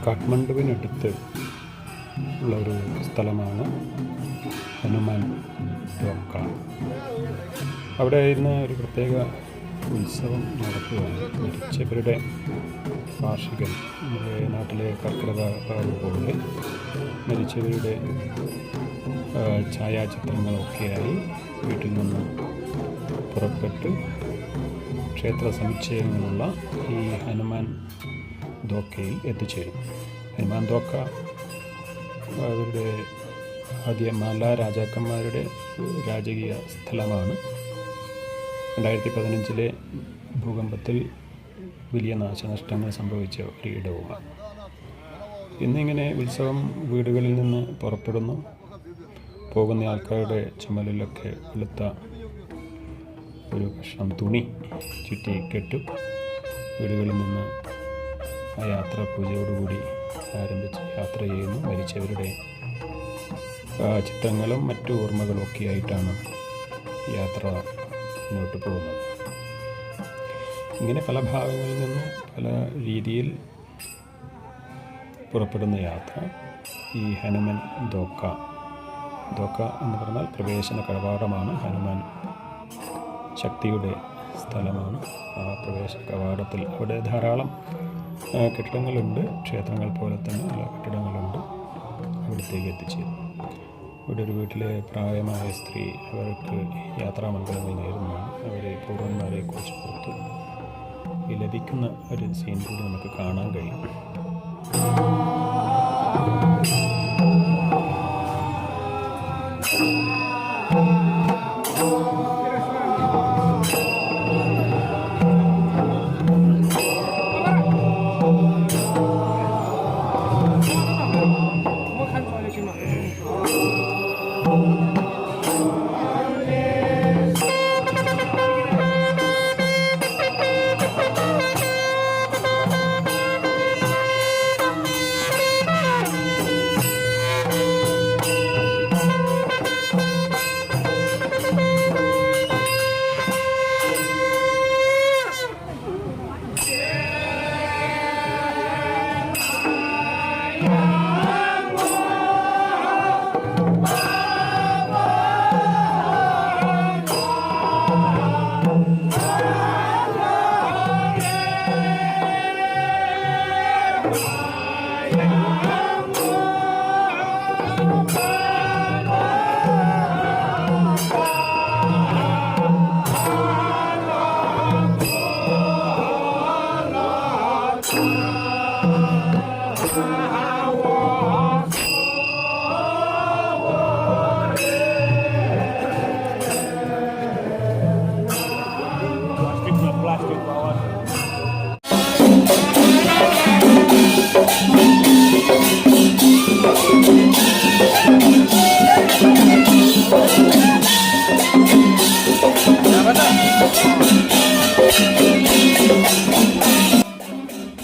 കാഠ്മണ്ഡുവിനടുത്ത് ഉള്ള ഒരു സ്ഥലമാണ് ഹനുമാൻ ധോക്ക. അവിടെ ഇന്ന് ഒരു പ്രത്യേക ഉത്സവം നടക്കുകയാണ്. മരിച്ചവരുടെ വാർഷികം. നമ്മുടെ നാട്ടിലെ കർക്കിടക പോലെ മരിച്ചവരുടെ ഛായാചിത്രങ്ങളൊക്കെയായി വീട്ടിൽ നിന്ന് പുറപ്പെട്ട് ക്ഷേത്ര സമുച്ചയങ്ങളുള്ള ഈ ഹനുമാൻ ധോക്കയിൽ എത്തിച്ചേരും. ഹനുമാൻ ധോക്ക അവരുടെ ആദ്യ മാല രാജാക്കന്മാരുടെ രാജകീയ സ്ഥലമാണ്. 2015 ഭൂകമ്പത്തിൽ വലിയ നാശനഷ്ടങ്ങൾ സംഭവിച്ച ഒരു ഇടവുമാണ്. ഇന്നിങ്ങനെ ഉത്സവം വീടുകളിൽ നിന്ന് പുറപ്പെടുന്നു. പോകുന്ന ആൾക്കാരുടെ ചുമലിലൊക്കെ വെളുത്ത ഒരു കഷ്ണം തുണി ചുറ്റി കെട്ടും. വീടുകളിൽ നിന്ന് ആ യാത്ര പൂജയോടുകൂടി ആരംഭിച്ച് യാത്ര ചെയ്യുന്നു. മരിച്ചവരുടെ ചിത്രങ്ങളും മറ്റു ഓർമ്മകളും ഒക്കെ ആയിട്ടാണ് യാത്ര മുന്നോട്ട് പോകുന്നത്. ഇങ്ങനെ പല ഭാഗങ്ങളിൽ നിന്നും പല രീതിയിൽ പുറപ്പെടുന്ന യാത്ര ഈ ഹനുമാൻ ധോക്ക എന്ന് പറഞ്ഞാൽ പ്രവേശന കവാടമാണ്. ഹനുമാൻ ശക്തിയുടെ സ്ഥലമാണ്. ആ പ്രവേശന കവാടത്തിൽ അവിടെ ധാരാളം കെട്ടിടങ്ങളുണ്ട്. ക്ഷേത്രങ്ങൾ പോലെ തന്നെ ഉള്ള കെട്ടിടങ്ങളുണ്ട്. അവിടത്തേക്ക് എത്തിച്ചേരുന്നു. ഇവിടെ ഒരു വീട്ടിലെ പ്രായമായ സ്ത്രീ അവർക്ക് യാത്രാമംഗളങ്ങൾ നേരുന്നതാണ്. അവരെ പൂർവന്മാരെ കുറിച്ച് പുറത്ത് വിലപിക്കുന്ന ഒരു സീൻ കൂടി നമുക്ക് കാണാൻ കഴിയും.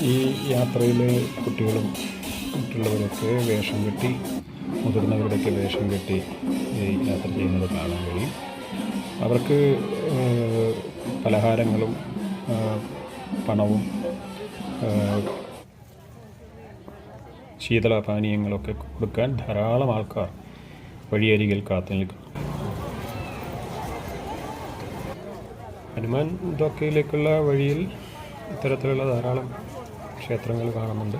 ഈ യാത്രയിൽ കുട്ടികളും മറ്റുള്ളവരൊക്കെ വേഷം കെട്ടി, മുതിർന്നവരുടെയൊക്കെ വേഷം കെട്ടി യാത്ര ചെയ്യുന്നത് കാണാൻ കഴിയും. അവർക്ക് പലഹാരങ്ങളും പണവും ശീതളപാനീയങ്ങളൊക്കെ കൊടുക്കാൻ ധാരാളം ആൾക്കാർ വഴിയരികിൽ കാത്തു നിൽക്കുന്നു. ഹനുമാൻ ധോക്കയിലേക്കുള്ള വഴിയിൽ ഇത്തരത്തിലുള്ള ധാരാളം ക്ഷേത്രങ്ങൾ കാണുന്നുണ്ട്.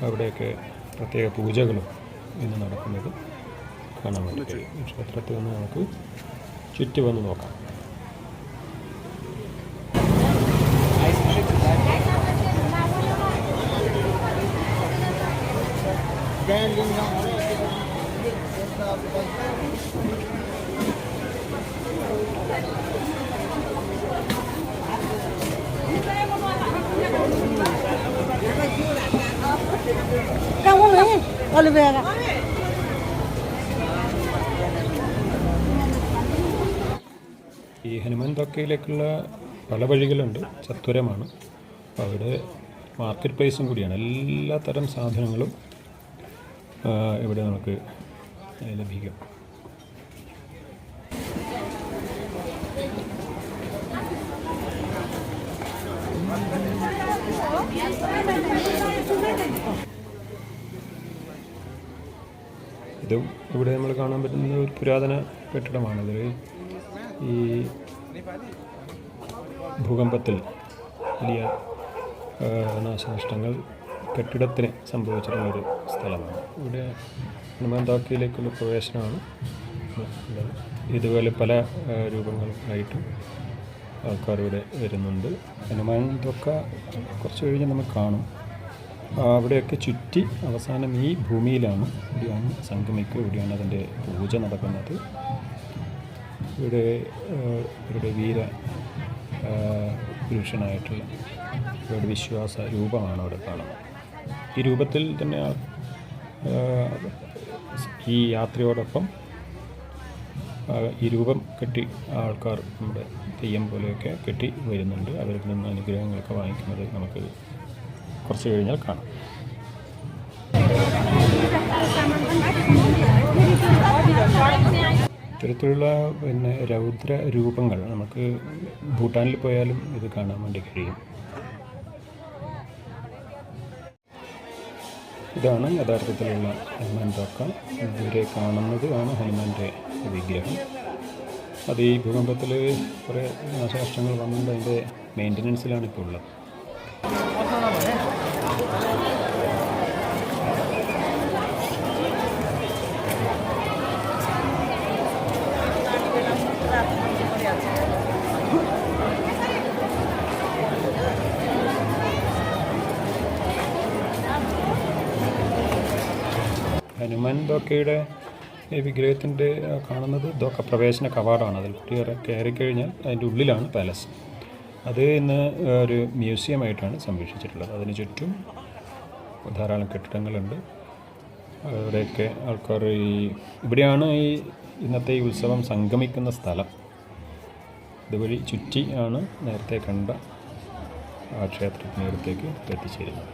അവിടെയൊക്കെ പ്രത്യേക പൂജകളും ഇന്ന് നടക്കുന്നത് കാണാൻ വേണ്ടി കഴിയും. ക്ഷേത്രത്തിൽ നിന്ന് നമുക്ക് ചുറ്റി വന്ന് നോക്കാം. ഈ ഹനുമാൻ ധോക്കയിലേക്കുള്ള പല വഴികളുണ്ട്. ചത്വരമാണ്. അവിടെ മാർക്കറ്റ് പ്ലേസും കൂടിയാണ്. എല്ലാ തരം സാധനങ്ങളും ഇവിടെ നമുക്ക് ലഭിക്കും. ഇതും ഇവിടെ നമ്മൾ കാണാൻ പറ്റുന്ന ഒരു പുരാതന കെട്ടിടമാണ്. ഇതിൽ ഈ ഭൂകമ്പത്തിൽ വലിയ നാശനഷ്ടങ്ങൾ കെട്ടിടത്തിന് സംഭവിച്ചിട്ടുള്ളൊരു സ്ഥലമാണ്. ഇവിടെ ഹനുമാൻ തോക്കയിലേക്കുള്ള പ്രവേശനമാണ് ഉള്ളത്. ഇതുപോലെ പല രൂപങ്ങളായിട്ടും ആൾക്കാർ ഇവിടെ വരുന്നുണ്ട്. ഹനുമാൻ തോക്ക കുറച്ച് കഴിഞ്ഞ് നമുക്ക് കാണും. അവിടെയൊക്കെ ചുറ്റി അവസാനം ഈ ഭൂമിയിലാണ് ഇവിടെയാണ് സംഗമിക്കുക. ഇവിടെയാണ് അതിൻ്റെ പൂജ നടക്കുന്നത്. ഇവിടെ ഇവരുടെ വീര പുരുഷനായിട്ടുള്ള ഇവരുടെ വിശ്വാസ രൂപമാണ് അവിടെ കാണുന്നത്. ഈ രൂപത്തിൽ തന്നെ ഈ യാത്രയോടൊപ്പം ഈ രൂപം കെട്ടി ആൾക്കാർ നമ്മുടെ തെയ്യം പോലെയൊക്കെ കെട്ടി വരുന്നുണ്ട്. അവരിൽ നിന്ന് അനുഗ്രഹങ്ങളൊക്കെ വാങ്ങിക്കുന്നത് നമുക്ക് കുറച്ച് കഴിഞ്ഞാൽ കാണാം. ഇത്തരത്തിലുള്ള രൗദ്ര രൂപങ്ങൾ നമുക്ക് ഭൂട്ടാനിൽ പോയാലും ഇത് കാണാൻ വേണ്ടി കഴിയും. ഇതാണ് യഥാർത്ഥത്തിലുള്ള ഹനുമാൻ തോക്ക. ഇവരെ കാണുന്നത് ആണ് ഹനുമാൻ്റെ വിഗ്രഹം. അത് ഈ ഭൂകമ്പത്തിൽ കുറേ നാശനഷ്ടങ്ങൾ വന്നുകൊണ്ട് അതിൻ്റെ മെയിൻ്റനൻസിലാണ് ഇപ്പോൾ ഉള്ളത്. ഹനുമാൻ തോക്കയുടെ ഈ വിഗ്രഹത്തിൻ്റെ കാണുന്നത് തോക്ക പ്രവേശന കവാടമാണ്. അതിൽ കയറിക്കഴിഞ്ഞാൽ അതിൻ്റെ ഉള്ളിലാണ് പാലസ്. അത് ഇന്ന് ഒരു മ്യൂസിയമായിട്ടാണ് സംരക്ഷിച്ചിട്ടുള്ളത്. അതിന് ചുറ്റും ധാരാളം കെട്ടിടങ്ങളുണ്ട്. അവിടെയൊക്കെ ആൾക്കാർ ഇവിടെയാണ് ഇന്നത്തെ ഈ ഉത്സവം സംഗമിക്കുന്ന സ്ഥലം. ഇതുവഴി ചുറ്റി ആണ് നേരത്തെ കണ്ട ആ ക്ഷേത്രത്തിനടുത്തേക്ക് എത്തിച്ചേരുന്നത്.